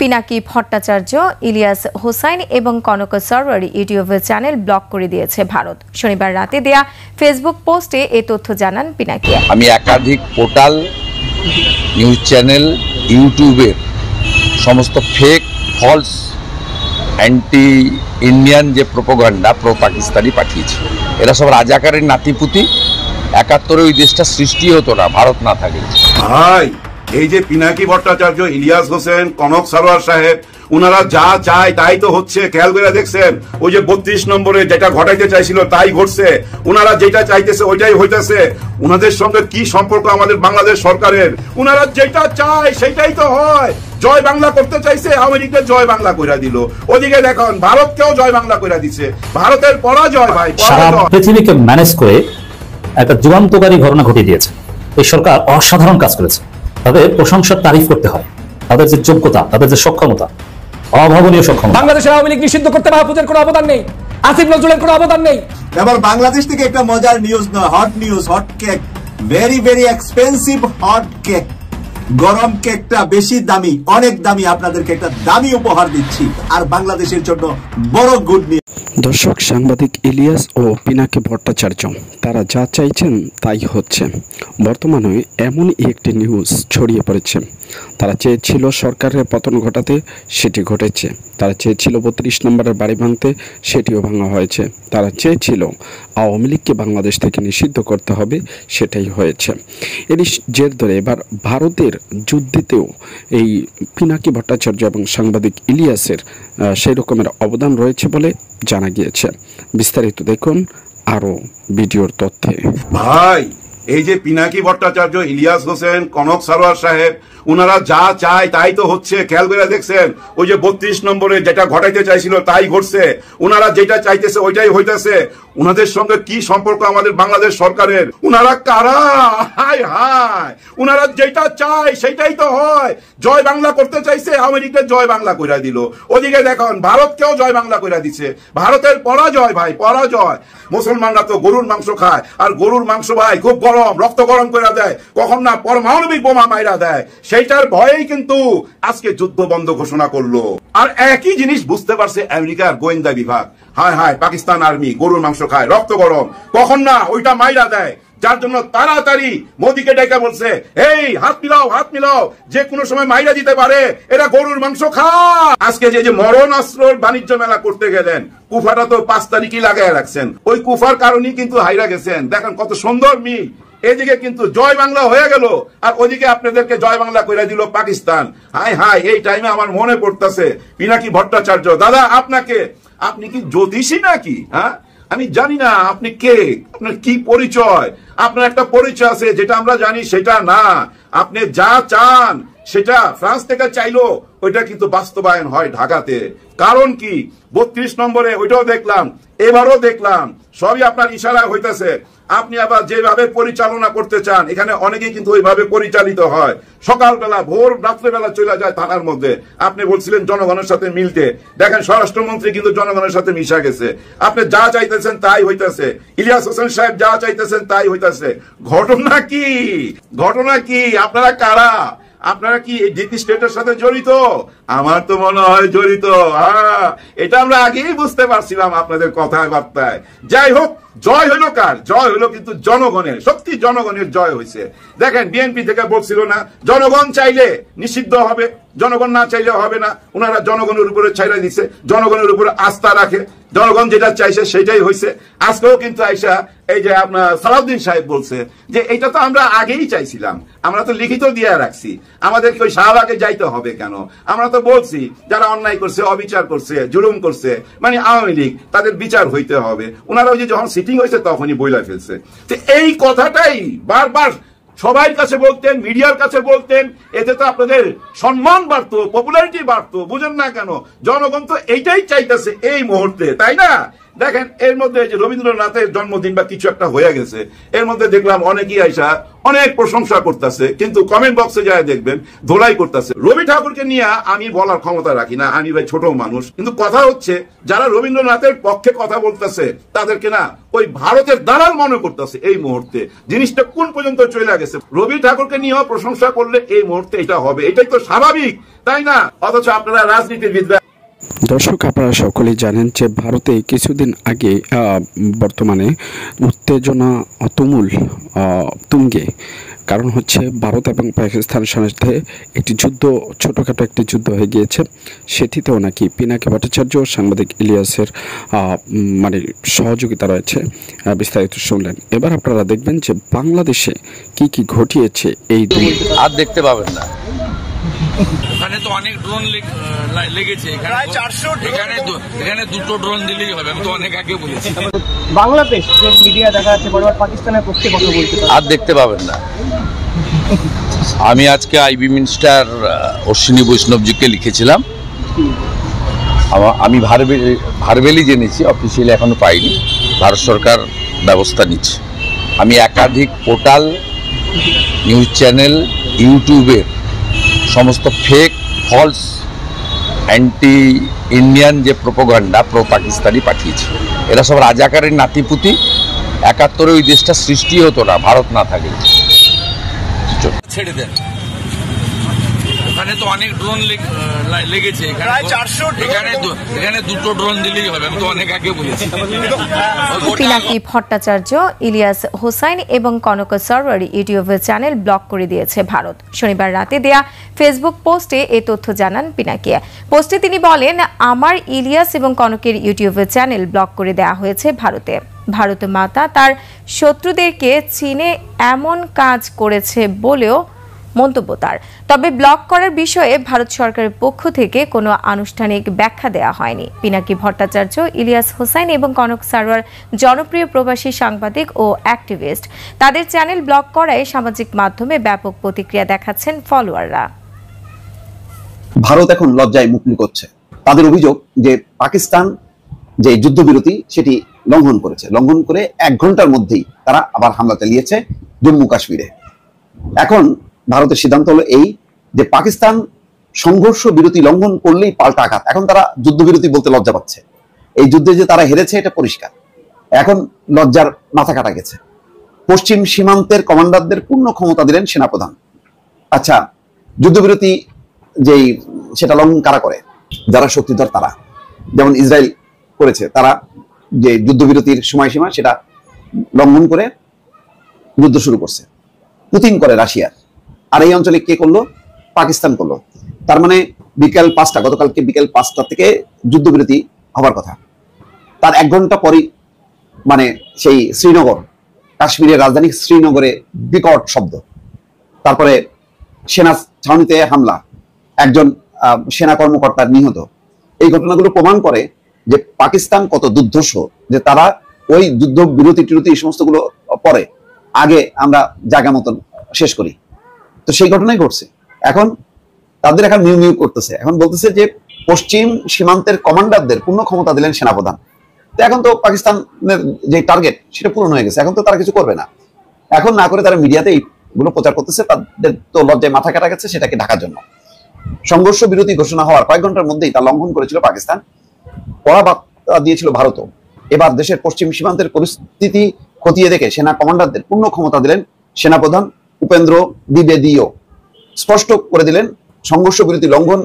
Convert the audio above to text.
পিনাকি ভট্টাচার্য, ইলিয়াস হোসাইন এবং Kanak Sarwari YouTube channel block করে দিয়েছে ভারত। শনিবার রাতে দেয়া ফেসবুক পোস্টে এ তথ্য জানান পিনাকি। আমি একাধিক পোর্টাল, নিউজ চ্যানেল, ইউটিউবের সমস্ত ফেক, ফলস, অ্যান্টি ইন্ডিয়ান যে প্রোপাগান্ডা প্রো পাকিস্তানি পাঠিয়েছি। এরা সব রাজাকারের নাতিপুতি। ৭১ ওই দেশটা সৃষ্টি হতো না ভারত না থাকে। ভাই, এই যে পিনাকি ভট্টাচার্য, ইলিয়াস হোসেন, কনক সরওয়ার সাহেব, উনারা যা চায় তাই তো হচ্ছে। খেয়াল করে দেখছেন, ওই যে ৩২ নম্বরে যেটা ঘটাইতে চাইছিল তাই ঘটছে। উনারা যেটা চাইতেছে ওইটাই হইতেছে। উনাদের সঙ্গে কি সম্পর্ক আমাদের বাংলাদেশ সরকারের? উনারা যেটা চায় সেটাই তো হয়। জয় বাংলা করতে চাইছে, আমেরিকা জয় বাংলা কইরা দিল। ওদিকে দেখুন ভারতকেও জয় বাংলা কইরা দিছে। ভারতের পরাজয় ভাই। সারা পৃথিবীকে ম্যানেজ করে একটা যুগান্তকারী ঘটনা ঘটিয়ে দিয়েছে। এই সরকার অসাধারণ কাজ করেছে। তাদের প্রশংসার তারিফ করতে হয়। তাদের যে যোগ্যতা, তাদের যে সক্ষমতা, অভাবনীয় সক্ষমতা। বাংলাদেশের আওয়ামী লীগ নিষিদ্ধ করতে মাহফুজের কোনো অবদান নেই, আসিফ নজরুলের কোনো অবদান নেই। এবার বাংলাদেশ থেকে একটা মজার নিউজ নয়, hot news, hot cake, very very expensive hot cake. গরম কেকটা বেশি দামি, অনেক দামি। আপনাদেরকে একটা দামি উপহার দিচ্ছি, আর বাংলাদেশের জন্য বড় গুড নিউজ। দর্শক, সাংবাদিক ইলিয়াস ও পিনাকি ভট্টাচার্য তারা যা চাইছেন তাই হচ্ছে। বর্তমানে এমনই একটি নিউজ ছড়িয়ে পড়েছে। তারা চেয়েছিল সরকারের পতন ঘটাতে, সেটি ঘটেছে। তারা চেয়েছিল ৩২ নম্বরের বাড়ি ভাঙতে, সেটিও ভাঙা হয়েছে। তারা চেয়েছিল আওয়ামী লীগকে বাংলাদেশ থেকে নিষিদ্ধ করতে হবে, সেটাই হয়েছে। এরই জের ধরে এবার ভারতের যুদ্ধেতেও এই পিনাকি ভট্টাচার্য এবং সাংবাদিক ইলিয়াসের সেই রকমের অবদান রয়েছে বলে জানা গিয়েছে। বিস্তারিত দেখুন আরো ভিডিওর তথ্যে। ভাই, এই যে পিনাকি ভট্টাচার্য, ইলিয়াস হোসেন, কনক সরওয়ার সাহেব, উনারা যা চায় তাই তো হচ্ছে। খেয়াল করে দেখছেন, ওই যে ৩২ নম্বরে যেটা ঘটাইতে চাইছিল তাই ঘটছে। উনারা যেটা চাইতেছে ওইটাই হইতেছে। উনাদের সঙ্গে কি সম্পর্ক আমাদের বাংলাদেশ সরকারের? উনারা কারা? হায় হায়, উনারা যেটা চায় সেটাই তো হয়। জয় বাংলা করতে চাইছে, আমেরিকা জয় বাংলা কইরা দিল। ওদিকে দেখুন ভারতকেও জয় বাংলা কইরা দিছে। ভারতের পরাজয় ভাই, পরাজয়। মুসলমানরা তো গরুর মাংস খায়, আর গরুর মাংস ভাই খুব গরম, রক্ত গরম করে দেয়, কখন না পারমাণবিক বোমা মাইরা দেয়। সেইটার ভয়েই কিন্তু আজকে যুদ্ধ বন্ধ ঘোষণা করলো। আর একই জিনিস বুঝতে পারছে আমেরিকার গোয়েন্দা বিভাগ। হায় হায়, পাকিস্তান আর্মি গরুর মাংস খায়, রক্ত গরম, কখন না ওইটা মাইরা দেয়। যার জন্য তাড়াতাড়ি মোদিকে ডেকে বলছে, এই হাত মিলাও, হাত মিলাও, যে কোনো সময় মাইরা দিতে পারে, এরা গরুর মাংস খায়। আজকে যে মরণ অস্ত্রর বাণিজ্য মেলা করতে গেলেন, কুফাটা তো ৫ তারিখই লাগাই রাখছেন। ওই কুফার কারণেই কিন্তু হাইরা গেছেন। দেখেন কত সুন্দর মিল। এদিকে কিন্তু জয় বাংলা হয়ে গেল, আর ওদিকে আপনাদেরকে জয় বাংলা করে দিল পাকিস্তান। হায় হায়, এই টাইমে আমার মনে পড়তেছে পিনাকি ভট্টাচার্য দাদা, আপনি কি জ্যোতিষী নাকি? হ্যাঁ, আমি জানি না আপনি কে, আপনার কি পরিচয়। আপনার একটা পরিচয় আছে যেটা আমরা জানি, সেটা না। আপনি যা চান সেটা ফ্রান্স থেকে চাইলো, ওইটা কিন্তু বাস্তবায়ন হয় ঢাকাতে। কারণ কি, ৩২ নম্বরে ওইটাও দেখলাম, এবারও দেখলাম, সবই আপনার ইশারায় হইতেছে। আপনি আবার যেভাবে পরিচালনা করতে চান, এখানে অনেকেই কিন্তু ওইভাবে পরিচালিত হয়। সকালবেলা ভোর রাত্রেবেলা চলে যায় থানার মধ্যে। আপনি বলছিলেন জনগণের সাথে মিলতে, দেখেন স্বরাষ্ট্রমন্ত্রী কিন্তু জনগণের সাথে মিশা গেছে। আপনি যা চাইতেছেন তাই হইতেছে। ইলিয়াস হোসেন সাহেব যা চাইতেছেন তাই হইতেছে। ঘটনা কি? ঘটনা কি? আপনারা কারা? আপনারা কি এই ডিপি স্টেটের সাথে জড়িত? আমার তো মনে হয় জড়িত। এটা আমরা আগেই বুঝতে পারছিলাম আপনাদের কথাবার্তায়। যাই হোক, জয় হইল কার? জয় হইল কিন্তু জনগণের। সত্যি জনগণের জয় হয়েছে। দেখেন বিএনপি থেকে বলছিল না জনগণ চাইলে নিষিদ্ধ হবে, জনগণ না চাইলে হবে না। ওনারা জনগণের উপরে ছাইড়া দিচ্ছে, জনগণের উপরে আস্থা রাখে, জনগণ যেটা চাইছে সেটাই হয়েছে। আজকেও কিন্তু আইসা এই যে আপনার সালাউদ্দিন সাহেব বলছে যে এটা তো আমরা আগেই চাইছিলাম, আমরা তো লিখিত দিয়ে রাখছি, আমাদেরকে ওই শাহবাগে যাইতে হবে কেন? আমরা তো বলছি যারা অন্যায় করছে, অবিচার করছে, জুলুম করছে, মানে আওয়ামী লীগ, তাদের বিচার হইতে হবে। ওনারা ওই যে যখন সিটিং হয়েছে তখনই বইলা ফেলছে। তো এই কথাটাই বারবার সবার কাছে বলতেন, মিডিয়ার কাছে বলতেন, এতে তো আপনাদের সম্মান বাড়তো, পপুলারিটি বাড়তো। বুঝেন না কেন? জনগণ তো এইটাই চাইতেছে এই মুহূর্তে, তাই না? দেখেন এর মধ্যে যে রবীন্দ্রনাথের জন্মদিন বা কিছু একটা হয়ে গেছে, এর মধ্যে দেখলাম অনেকেই আইসা অনেক প্রশংসা করতেছে, কিন্তু কমেন্ট বক্সে যায় দেখবেন ধোলাই করতেছে। রবি ঠাকুরকে নিয়ে আমি বলার ক্ষমতা রাখি না, আমি ভাই ছোট মানুষ, কিন্তু কথা হচ্ছে যারা রবীন্দ্রনাথের পক্ষে কথা বলতেছে তাদেরকে না ওই ভারতের দালাল মনে করতেছে। এই মুহূর্তে জিনিসটা কোন পর্যন্ত চলে গেছে, রবি ঠাকুরকে নিয়েও প্রশংসা করলে এই মুহূর্তে এটা হবে, এটাই তো স্বাভাবিক, তাই না? অথচ আপনারা রাজনীতিবিদ। দর্শক, আপনারা সকলেই জানেন যে ভারতে কিছুদিন আগে বর্তমানে উত্তেজনা তুমুল তুঙ্গে। কারণ হচ্ছে ভারত এবং পাকিস্তানের সাথে একটি যুদ্ধ, ছোটোখাটো একটি যুদ্ধ হয়ে গিয়েছে। সেটিতেও নাকি পিনাকি ভট্টাচার্য সাংবাদিক ইলিয়াসের মানে সহযোগিতা রয়েছে। বিস্তারিত শুনলেন। এবার আপনারা দেখবেন যে বাংলাদেশে কি কি ঘটিয়েছে এই দুই। আর দেখতে পাবেন না, ওখানে তো অনেক ড্রোন লেগেছে, এখানে দুটো ড্রোন দিলেই হবে, আমি তো অনেক আগে বলেছি। বাংলাদেশ যে মিডিয়া দেখা যাচ্ছে বড় পাকিস্তানের পক্ষে কথা বলতে, আর দেখতে পাবেন না। আমি আজকে আইবি মিনিস্টার অশ্বিনী বৈষ্ণবজিকে লিখেছিলাম, আমি ভার্বেলি জেনেছি, অফিসিয়ালি এখনো পাইনি। ভারত সরকার ব্যবস্থা নিচ্ছে। আমি একাধিক পোর্টাল, নিউজ চ্যানেল, ইউটিউবের সমস্ত ফেক, ফলস, অ্যান্টি ইন্ডিয়ান যে প্রোপাগান্ডা প্রো পাকিস্তানি পাঠিয়েছে। এরা সব রাজাকারের নাতিপুতি। ৭১ ওই দেশটা সৃষ্টি হতো না ভারত না থাকলে। ছেড়ে দেন, ওখানে তো অনেক ড্রোন লেগেছে, এখানে দুটো ড্রোন দিলেই হবে, আমি তো অনেক আগে বলেছি। পিনাকি ভট্টাচার্য, ইলিয়াস হোসাইন এবং Kanak Sarwari YouTube channel block করে দিয়েছে ভারত। শনিবার রাতে দেয়া ফেসবুক পোস্টে এ তথ্য জানান পিনাকি। পোস্টে তিনি বলেন, আমার ইলিয়াস এবং কনকের ইউটিউব চ্যানেল ব্লক করে দেওয়া হয়েছে ভারতে। ভারত মাতা তার শত্রুদেরকে চীনে এমন কাজ করেছে বলেও মন্তব্য তার। তবে ব্লক করার বিষয়ে ভারত সরকারের পক্ষ থেকে কোনো আনুষ্ঠানিক ব্যাখ্যা দেওয়া হয়নি। পিনাকি ভট্টাচার্য, ইলিয়াস হোসাইন এবং কনক সারওয়ার জনপ্রিয় প্রবাসী সাংবাদিক ও অ্যাক্টিভিস্ট। তাদের চ্যানেল ব্লক করায় সামাজিক মাধ্যমে ব্যাপক প্রতিক্রিয়া দেখাচ্ছেন ফলোয়াররা। ভারত এখন লজ্জায় মুখ লুকোচ্ছে। তাদের অভিযোগ যে পাকিস্তান যে যুদ্ধবিরতি সেটি লঙ্ঘন করেছে, লঙ্ঘন করে ১ ঘন্টার মধ্যেই তারা আবার হামলা চালিয়েছে জম্মু কাশ্মীরে। এখন ভারতের সিদ্ধান্ত হলো এই যে পাকিস্তান সংঘর্ষ বিরতি লঙ্ঘন করলেই পাল্টা আঘাত। এখন তারা যুদ্ধবিরতি বলতে লজ্জা পাচ্ছে। এই যুদ্ধে যে তারা হেরেছে এটা পরিষ্কার। এখন লজ্জার মাথা কাটা গেছে। পশ্চিম সীমান্তের কমান্ডারদের পূর্ণ ক্ষমতা দিলেন সেনাপ্রধান। আচ্ছা, যুদ্ধবিরতি যেই সেটা লঙ্ঘন কারা করে? যারা শক্তিধর তারা। যেমন ইসরায়েল করেছে, তারা যে যুদ্ধবিরতির সময়সীমা সেটা লঙ্ঘন করে যুদ্ধ শুরু করছে। পুতিন করে রাশিয়ার। আর এই অঞ্চলে কে করলো? পাকিস্তান করলো। তার মানে বিকেল ৫টা, গতকালকে বিকেল ৫টা থেকে যুদ্ধবিরতি হবার কথা। তার ১ ঘন্টা পরই মানে সেই শ্রীনগর, কাশ্মীরের রাজধানী শ্রীনগরে বিকট শব্দ। তারপরে সেনা ছাউনিতে হামলা, একজন সেনা কর্মকর্তার নিহত। এই ঘটনাগুলো প্রমাণ করে যে পাকিস্তান কত দুর্ধর্ষ, যে তারা ওই যুদ্ধ বিরতি টিরতি এই সমস্তগুলো পরে আগে আমরা জায়গা মতন শেষ করি। তো সেই ঘটনাই ঘটছে। এখন তাদের এখন মিউ মিউ করতেছে। এখন বলতেছে যে পশ্চিম সীমান্তের কমান্ডারদের পূর্ণ ক্ষমতা দিলেন সেনাপ্রধান। তো এখন তো পাকিস্তানের যে টার্গেট সেটা পূরণ হয়ে গেছে, এখন তো তারা কিছু করবে না। এখন না করে তারা মিডিয়াতে এইগুলো প্রচার করতেছে। তাদের তো লজ্জায় মাথা কাটা গেছে সেটাকে ঢাকার জন্য। সংঘর্ষ বিরতি ঘোষণা হওয়ার কয়েক ঘন্টার মধ্যেই তা লঙ্ঘন করেছিল পাকিস্তান। কড়া বার্তা দিয়েছিল ভারতও। এবার দেশের পশ্চিম সীমান্তের পরিস্থিতি খতিয়ে দেখে সেনা কমান্ডারদের পূর্ণ ক্ষমতা দিলেন সেনাপ্রধান উপেন্দ্র দ্বিবেদীও। স্পষ্ট করে দিলেন সংঘর্ষ বিরতি লঙ্ঘন